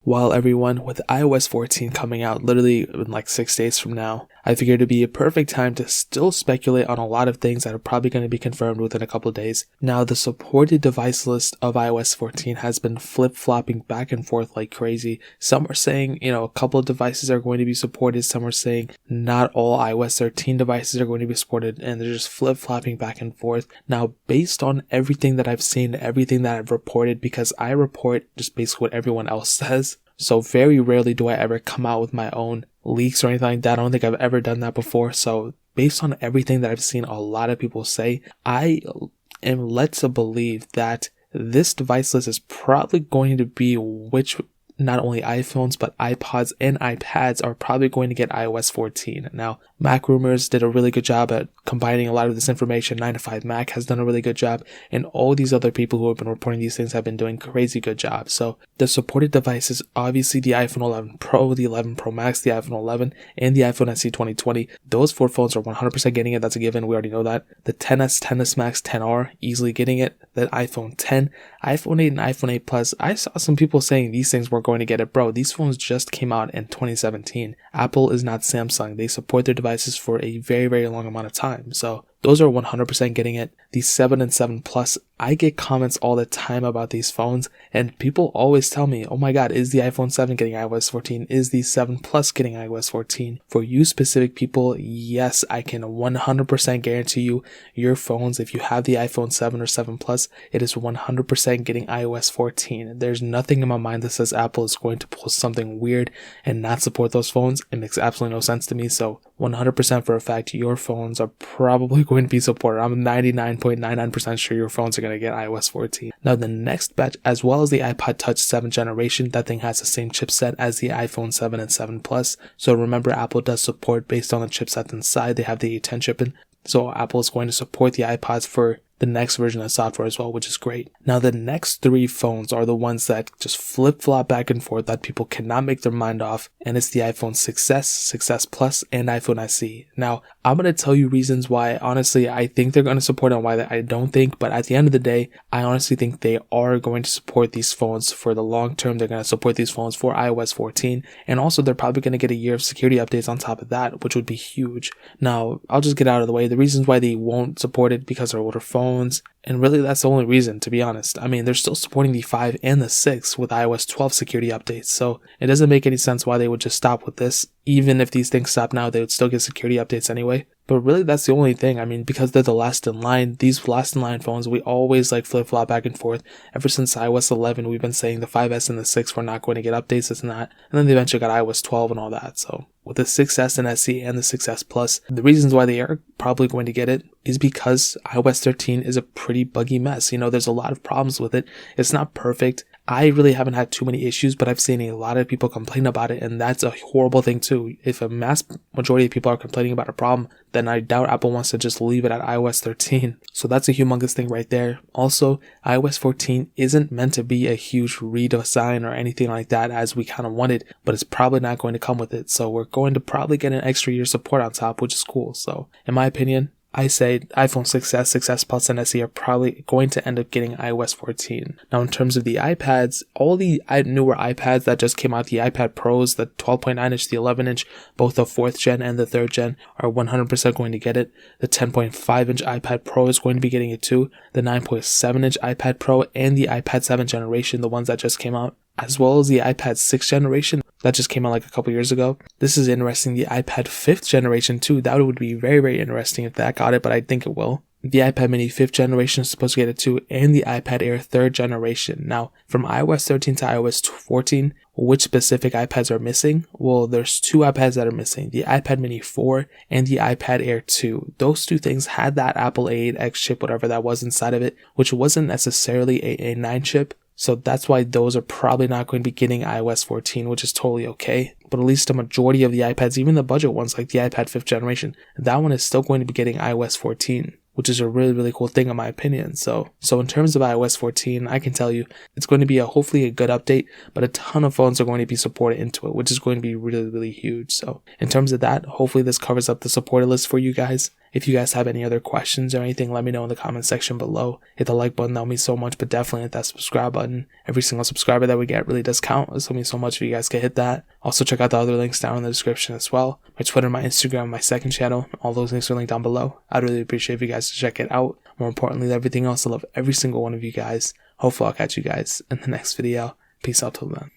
Well, everyone, with iOS 14 coming out literally in like 6 days from now, I figured it'd be a perfect time to still speculate on a lot of things that are probably going to be confirmed within a couple of days. Now, the supported device list of iOS 14 has been flip-flopping back and forth like crazy. Some are saying, a couple of devices are going to be supported. Some are saying not all iOS 13 devices are going to be supported, and they're just flip-flopping back and forth. Now, based on everything that I've seen, everything that I've reported, because I report just basically what everyone else says, so very rarely do I ever come out with my own leaks or anything like that. I don't think I've ever done that before. So based on everything that I've seen a lot of people say, I am led to believe that this device list is probably going to be which not only iPhones but iPods and iPads are probably going to get iOS 14. Now, Mac Rumors did a really good job at combining a lot of this information. 9to5Mac has done a really good job, and all these other people who have been reporting these things have been doing crazy good jobs. So the supported devices, obviously the iPhone 11 Pro, the 11 Pro Max, the iPhone 11, and the iPhone SE 2020. Those 4 phones are 100% getting it. That's a given. We already know that. The XS, XS Max, 10R, easily getting it. The iPhone 10, iPhone 8, and iPhone 8 Plus. I saw some people saying these things were going to get it. Bro, these phones just came out in 2017. Apple is not Samsung. They support their devices for a very, very long amount of time. So those are 100% getting it. The 7 and 7 Plus, I get comments all the time about these phones, and people always tell me, oh my god, is the iPhone 7 getting iOS 14? Is the 7 Plus getting iOS 14? For you specific people, yes, I can 100% guarantee you, your phones, if you have the iPhone 7 or 7 Plus, it is 100% getting iOS 14. There's nothing in my mind that says Apple is going to pull something weird and not support those phones. It makes absolutely no sense to me. So 100% for a fact, your phones are probably going to be supported. I'm 99.99% sure your phones are going to get iOS 14. Now, the next batch, as well as the iPod Touch 7th generation, that thing has the same chipset as the iPhone 7 and 7 Plus. So remember, Apple does support based on the chipset inside. They have the A10 chip in. So Apple is going to support the iPods for the next version of software as well, which is great. Now, the next 3 phones are the ones that just flip-flop back and forth that people cannot make their mind off, and it's the iPhone 6s, 6s Plus, and iPhone SE. Now, I'm going to tell you reasons why, honestly, I think they're going to support and why I don't think, but at the end of the day, I honestly think they are going to support these phones for the long term. They're going to support these phones for iOS 14, and also they're probably going to get a year of security updates on top of that, which would be huge. Now, I'll just get out of the way. The reasons why they won't support it because they're older phones, and really that's the only reason, to be honest. I mean, they're still supporting the 5 and the 6 with iOS 12 security updates, so it doesn't make any sense why they would just stop with this. Even if these things stop now, they would still get security updates anyway. But really, that's the only thing. I mean, because they're the last in line, these last in line phones, we always flip-flop back and forth. Ever since iOS 11, we've been saying the 5S and the 6 were not going to get updates, it's not. And then they eventually got iOS 12 and all that. So with the 6S and SE and the 6S Plus, the reasons why they are probably going to get it is because iOS 13 is a pretty buggy mess. There's a lot of problems with it. It's not perfect. I really haven't had too many issues, but I've seen a lot of people complain about it, and that's a horrible thing too. If a mass majority of people are complaining about a problem, then I doubt Apple wants to just leave it at iOS 13. So that's a humongous thing right there. Also, iOS 14 isn't meant to be a huge redesign or anything like that as we kind of wanted, but it's probably not going to come with it. So we're going to probably get an extra year support on top, which is cool. So in my opinion, I say iPhone 6s, 6s Plus, and SE are probably going to end up getting iOS 14. Now, in terms of the iPads, all the newer iPads that just came out, the iPad Pros, the 12.9 inch, the 11 inch, both the 4th gen and the 3rd gen are 100% going to get it. The 10.5 inch iPad Pro is going to be getting it too. The 9.7 inch iPad Pro and the iPad 7th generation, the ones that just came out, as well as the iPad 6th generation that just came out like a couple years ago. This is interesting. The iPad 5th generation too. That would be very, very interesting if that got it, but I think it will. The iPad mini 5th generation is supposed to get it too, and the iPad Air 3rd generation. Now, from iOS 13 to iOS 14, which specific iPads are missing? Well, there's 2 iPads that are missing, the iPad mini 4 and the iPad Air 2. Those 2 things had that Apple A8X chip, whatever that was inside of it, which wasn't necessarily a A9 chip. So that's why those are probably not going to be getting iOS 14, which is totally okay. But at least a majority of the iPads, even the budget ones like the iPad 5th generation, that one is still going to be getting iOS 14, which is a really, really cool thing in my opinion. So in terms of iOS 14, I can tell you it's going to be hopefully a good update, but a ton of phones are going to be supported into it, which is going to be really, really huge. So in terms of that, hopefully this covers up the supported list for you guys. If you guys have any other questions or anything, let me know in the comment section below. Hit the like button, that would mean so much, but definitely hit that subscribe button. Every single subscriber that we get really does count. This will mean so much if you guys can hit that. Also, check out the other links down in the description as well. My Twitter, my Instagram, my second channel, all those links are linked down below. I'd really appreciate if you guys to check it out. More importantly than everything else, I love every single one of you guys. Hopefully I'll catch you guys in the next video. Peace out till then.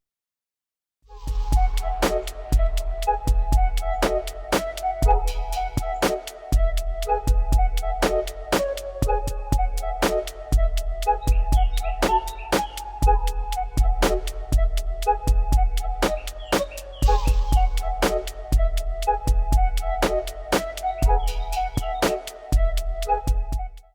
You